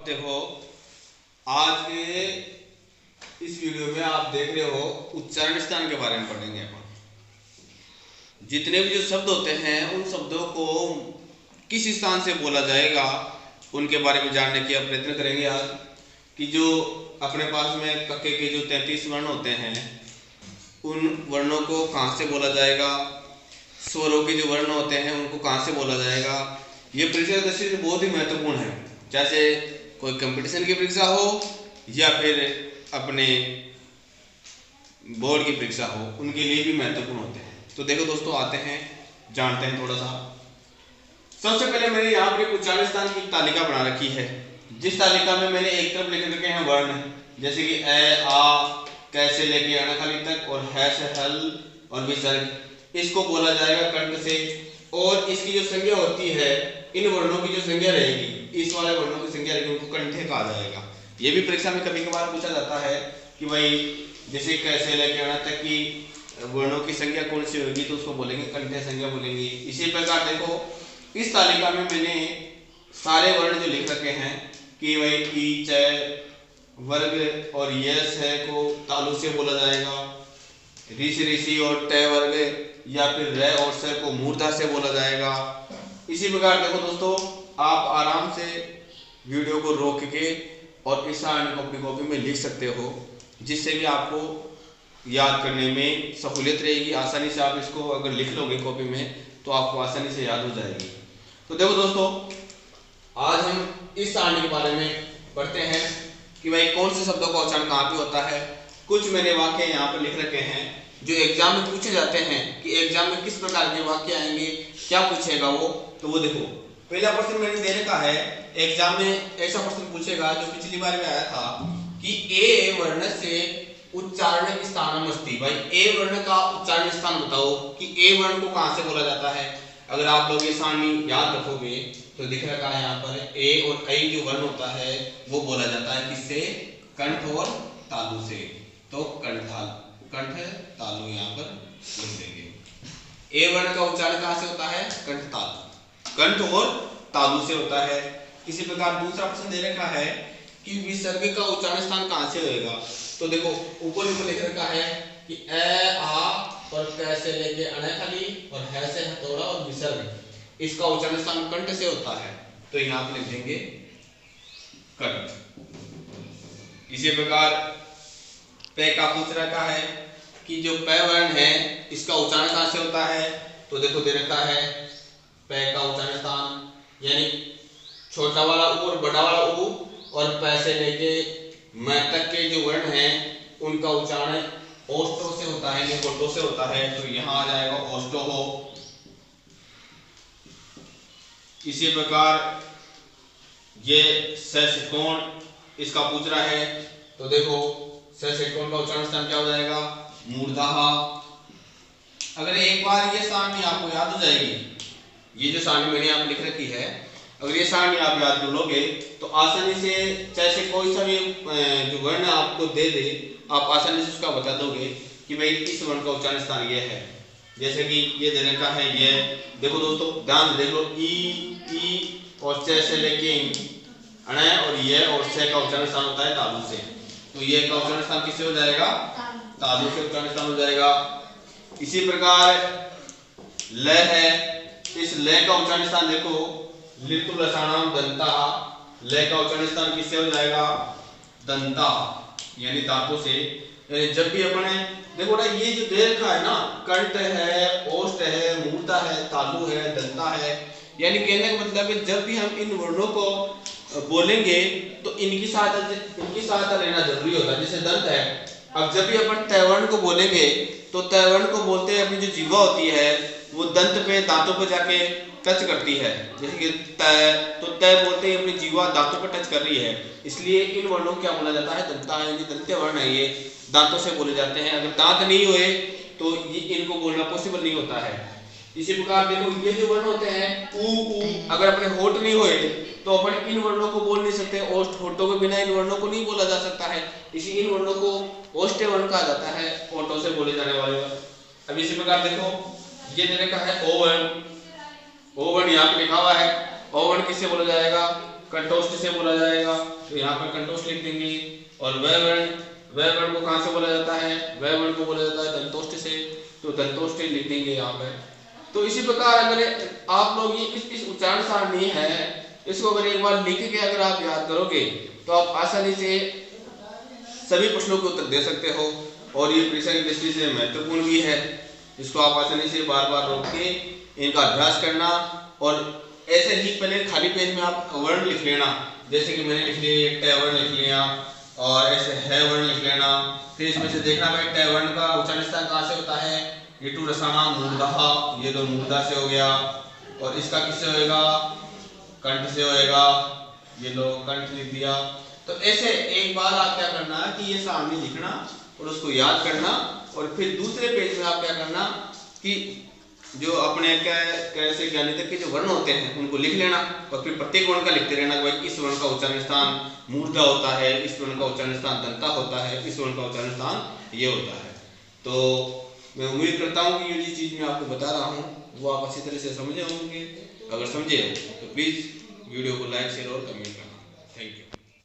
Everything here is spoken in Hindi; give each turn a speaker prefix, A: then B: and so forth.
A: देखो, आज के इस वीडियो में आप देख रहे हो उच्चारण स्थान के बारे में पढ़ेंगे अपन। जितने भी जो शब्द होते हैं उन शब्दों को किस स्थान से बोला जाएगा उनके बारे में जानने की प्रयत्न करेंगे आज। कि जो अपने पास में कक्के के जो 33 वर्ण होते हैं उन वर्णों को कहाँ से बोला जाएगा, स्वरों के जो वर्ण होते हैं उनको कहाँ से बोला जाएगा। ये परीक्षा दृष्टि से बहुत ही महत्वपूर्ण है, जैसे कोई कंपटीशन की परीक्षा हो या फिर अपने बोर्ड की परीक्षा हो, उनके लिए भी महत्वपूर्ण होते हैं। तो देखो दोस्तों, आते हैं जानते हैं थोड़ा सा। सबसे पहले मैंने यहाँ पर उच्चारण स्थान की तालिका बना रखी है, जिस तालिका में मैंने एक तरफ लिख रखे हैं वर्ण, जैसे कि ए आ कैसे लेके अनाखाली तक और है से हल और विसर्ग। इसको बोला जाएगा कंठ से, और इसकी जो संज्ञा होती है, इन वर्णों की जो संज्ञा रहेगी, इस वाले वर्णों की संज्ञा रहेगी, उनको कंठे कहा जाएगा। ये भी परीक्षा में कभी कभार पूछा जाता है कि भाई जैसे कैसे लेके अना तक की वर्णों की संज्ञा कौन सी होगी, तो उसको बोलेंगे कंठे संज्ञा बोलेंगे। इसी प्रकार देखो, इस तालिका में मैंने सारे वर्ण जो लिख रखे हैं कि भाई ई च वर्ग और यस है को तालु से बोला जाएगा, ऋषि और ट वर्ग या फिर र और स को मूर्धा से बोला जाएगा। इसी प्रकार देखो दोस्तों, आप आराम से वीडियो को रोक के और इस सारणी को अपनी कॉपी में लिख सकते हो, जिससे कि आपको याद करने में सहूलियत रहेगी। आसानी से आप इसको अगर लिख लोगे कॉपी में तो आपको आसानी से याद हो जाएगी। तो देखो दोस्तों, आज हम इस सारणी के बारे में पढ़ते हैं कि भाई कौन से शब्दों का उच्चारण कहाँ पे होता है। कुछ मैंने वाक्य यहाँ पर लिख रखे हैं जो एग्जाम में पूछे जाते हैं कि एग्जाम में किस प्रकार के वाक्य आएंगे, क्या पूछेगा वो। तो वो देखो, पहला प्रश्न मैंने दे रखा है। एग्जाम में ऐसा प्रश्न पूछेगा जो पिछली बार में आया था कि ए वर्ण से उच्चारण स्थानम अस्ति। भाई ए वर्ण का उच्चारण स्थान बताओ कि ए वर्ण को कहां से बोला जाता है। अगर आप लोग ये सारणी याद रखोगे तो दिख रखा है यहाँ पर ए और ऐ जो वर्ण होता है वो बोला जाता है किससे, कंठ और तालु से। तो कंठ तालु यहाँ पर लिख देंगे। ए वर्ण का उच्चारण कहां से होता है, कंठ तालु, कंठ और तालु से होता है। इसी प्रकार दूसरा प्रश्न दे रखा है कि विसर्ग का उच्चारण स्थान कहां से होएगा। तो देखो ऊपर लिख रखा है कि ए आ और कैसे लेके अनाखाली और है से हथौड़ा और विसर्ग, इसका उच्चारण स्थान कंठ से होता है। तो यहां पर लिख देंगे कंठ। इसी प्रकार पे का पूछ रखा है कि जो पे वर्ण है इसका उच्चारण कहां से होता है। तो देखो दे रखा है पे का उच्चारण स्थान यानी छोटा वाला उ और बड़ा वाला उ, और पै से लेके मैं तक के जो वर्ण हैं उनका उच्चारण ओष्ठों से होता है, निकोटों से होता है। तो यहां आ जाएगा ओष्ठो हो। इसी प्रकार ये सषटकोण इसका पूछ रहा है। तो देखो सषटकोण का उच्चारण स्थान क्या हो जाएगा, मूर्धः। अगर एक बार ये सारणी आपको याद हो जाएगी, ये जो सारणी मैंने यहाँ लिख रखी है, अगर ये सारणी आप याद कर लोगे तो आसानी से चाहे कोई सा भी जो वर्ण आपको दे दे, आप आसानी से उसका बता दोगे कि भाई इस वर्ण का उच्चारण स्थान ये है। जैसे कि ये दे रखा है ये, देखो दोस्तों ध्यान देख लो, ई और च से लेके अण और ये और से का उच्चारण स्थान होता है तालु से। तो ये का उच्चारण स्थान किससे हो जाएगा, तालु से उच्चारण स्थान हो जाएगा। इसी प्रकार ल है, इस ल का उच्चारण स्थान देखो लितु लसाणाम दंता, ल का उच्चारण स्थान किससे हो जाएगा, दंता यानी दांतों से। जब भी अपने देखो ना ये जो दे रखा है ना, कंठ है, ओष्ठ है, मूर्धा है, तालु है, दंता है, यानी कहने का मतलब है जब भी हम इन वर्णों को बोलेंगे तो इनकी सहायता लेना जरूरी होता है। जैसे दंत है, अब जब भी अपन तैवर्ण को बोलेंगे तो तैवर्ण को बोलते हैं अपनी जो जीवा होती है वो दंत पे, दांतों पे जाके टच करती है। जैसे कि तो तय बोलते ही अपनी जीवा दांतों पर टच कर रही है, इसलिए इन वर्णों को क्या बोला जाता है, दंता है। ये दंत्य वर्ण है, ये दांतों से बोले जाते हैं। अगर दांत नहीं हुए तो ये इनको बोलना पॉसिबल नहीं होता है। इसी प्रकार देखो ये जो वर्ण होते हैं उ, अगर अपने होठ नहीं हुए तो अपन इन वर्णों को बोल नहीं सकते। ओष्ठ, होठों के बिना इन वर्णों को नहीं बोला जा सकता है, इसी इन वर्णों को ओष्ठ्य वर्ण कहा जाता है, होठों से बोले जाने वाले वर्ण। अब इसी प्रकार देखो ये दे रखा है ओ वर्ण, ओ वर्ण यहाँ पे लिखा हुआ है वर्ण किसे बोला जाएगा, कंठोष्ठ से बोला जाएगा, तो यहाँ पर कंठोष्ठ लिख देंगे। और वह वर्ण को कहाँ से बोला जाता है, वह वर्ण को बोला जाता है दंतोष्ठ से, तो दंतोष्ठ लिख देंगे यहाँ पर। तो इसी प्रकार अगर आप लोग ये इस उच्चारण सारणी है, इसको अगर एक बार लिख के अगर आप याद करोगे तो आप आसानी से सभी प्रश्नों के उत्तर दे सकते हो। और ये परीक्षा की दृष्टि से महत्वपूर्ण भी है। इसको आप आसानी से बार बार रोक के इनका अभ्यास करना। और ऐसे ही पहले खाली पेज में आप वर्ण लिख लेना, जैसे कि मैंने लिख लिया ट वर्ण लिख लिया, और ऐसे है वर्ण लिख लेना। फिर इसमें से देखना भाई ट वर्ण का उच्चारण स्थान कहाँ से होता है, ये टू रसाना मूर्धा, ये तो मूर्धा से हो गया। और इसका किससे होएगा, कंठ से होएगा, ये लो कंठ लिख दिया। तो ऐसे एक बार आप क्या करना कि ये सारणी लिखना और उसको याद करना। और फिर दूसरे पेज में आप क्या करना कि जो अपने कैसे ज्ञानी तक के जो वर्ण होते हैं उनको लिख लेना, और फिर प्रत्येक वर्ण का लिखते रहना कि भाई इस वर्ण का उच्चारण स्थान मूर्धा होता है, इस वर्ण का उच्चारण स्थान दंता होता है, इस वर्ण का उच्चारण स्थान ये होता है। तो मैं उम्मीद करता हूँ कि ये जो चीज़ मैं आपको बता रहा हूँ वो आप अच्छी तरह से समझे होंगे। अगर समझे हो तो प्लीज़ वीडियो को लाइक शेयर और कमेंट करना। Thank you.